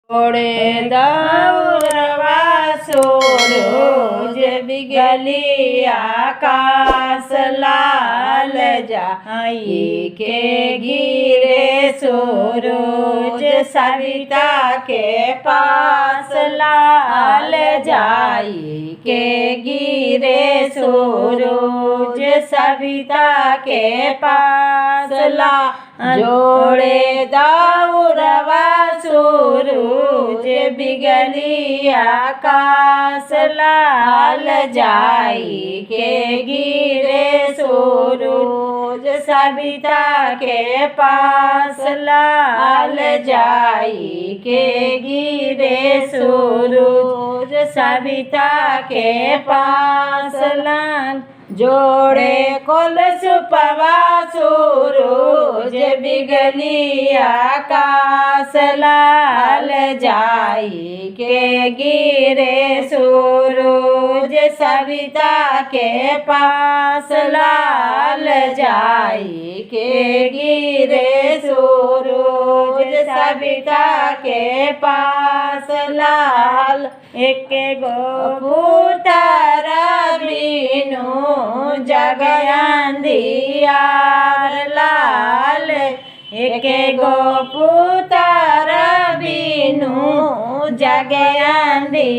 ओड़े दौरवा सूरज बिगली आकाश लाल जाई के गिरे सूरज सविता के पास लाल जाई के गिरे सूरज सविता के पास ला जोड़े दौरवा सूरज बिगली आकाश लाल जाई के गिरे सूरज सविता के पास लाल जाई के गिरे सूरज सविता के पास लाल जोड़े कुलसुपवा सूरज बिगली आकाश लाल जाई के गिरे सूरज सविता के पास लाल जाई के गिरे सूरज सविता के पास लाल एक गो पुतारा बिनु जग अंधियार लाल एक गो पुतार बिनु जग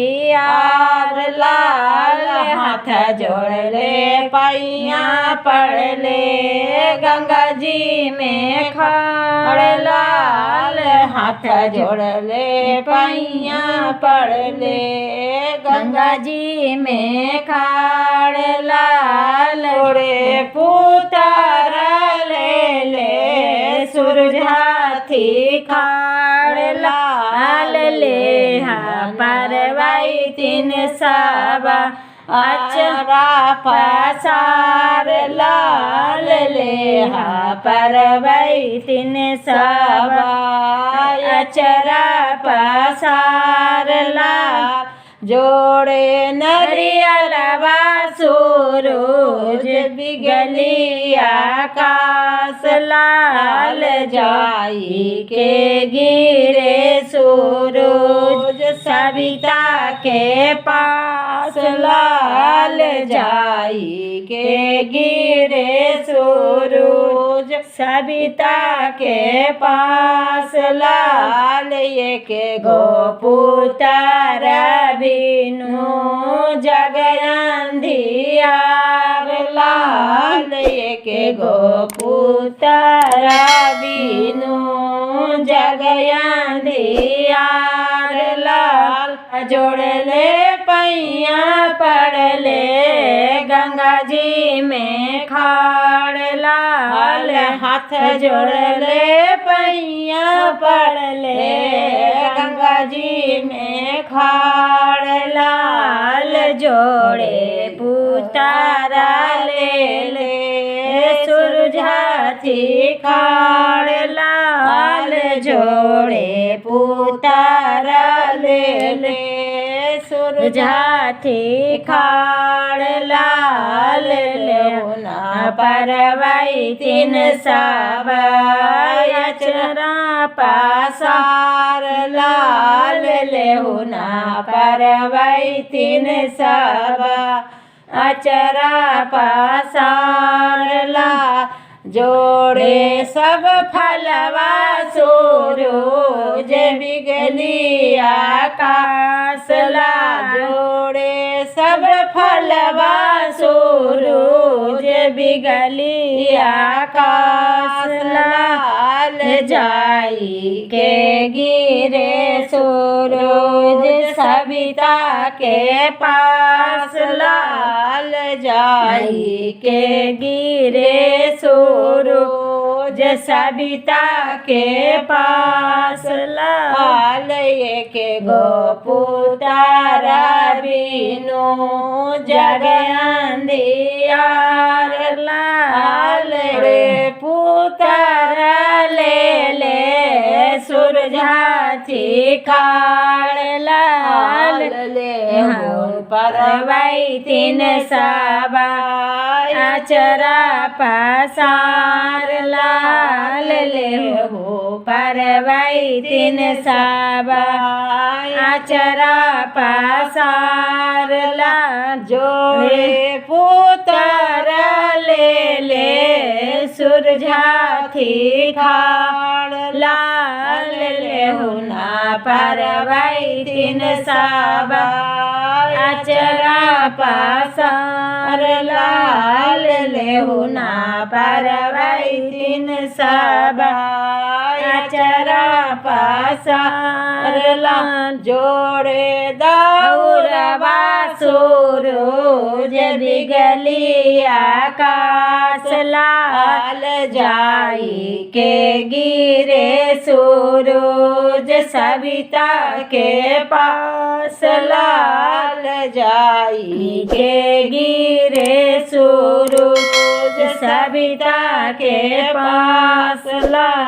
अंधियार लाल हाथ जोड़ ले पैया पड़ ले गंगा जी में खड़ लाल हाथ जोड़ ले पैया पड़ ले गंगा जी में खड़ लाल ओड़े पुतार ले ले सूरज हाथी खाड़ लाल ले परवाई तीन सबा अचरा पसार लाल ले परवाई तीन सबा अचरा पसार लाल जोड़े नरियलवा सूरज बिगली आकाश लाल जाई के गिरे सूरज सविता के पास लाल जाई के गिरे सूरज सविता के पास लाल एक गो पुतार बिनु जग अंधियार लाल एक गो पुतार बिनु जग अंधियार लाल जोड़ ले पैया पड़ ले गंगा जी में खाड़ लाल हाथ जोड़ ले पैया पड़ ले गंगा जी में खाड़ लाल जोड़े पुतारा ले ले सूरज हाथी खाड़ लाल जोड़े पुतारा ले ले सूरज हाथी खाड़ लाल लेना परवाई तीन सबा अचरा पसार लाल लेहुना परवाई तीन सबा अचरा पसार ला जोड़े सब फलवा सूरज बिगली आकाश ला जोड़े सब फलवा सूरज बिगली आकाश लाल जाई के गिरे सूरज सविता के पास लाल जाई के गिरे सूरज सविता के पास लाल एक गो पुतारा बिनु जग अंधियार लाल रे पुतारा ले ले सूरज हाथी खाड़ लाल लेहु परवाई तीन सबा अचरा पसार लाल लेहु परवाई तीन सबा अचरा पसार लाल जोड़े पुत्र ले सुरझाथी खाड़ लाल लेहु ना परवाई तीन सबा अचरा पसार लाल लेहु ना परवाई तीन सबा अचरा पसार लाल जोड़े दौरवा सूरज बिगली आकाश लाल जाई के गिरे सूरज सविता के पास लाल जाई के गिरे सूरज सविता के पास लाल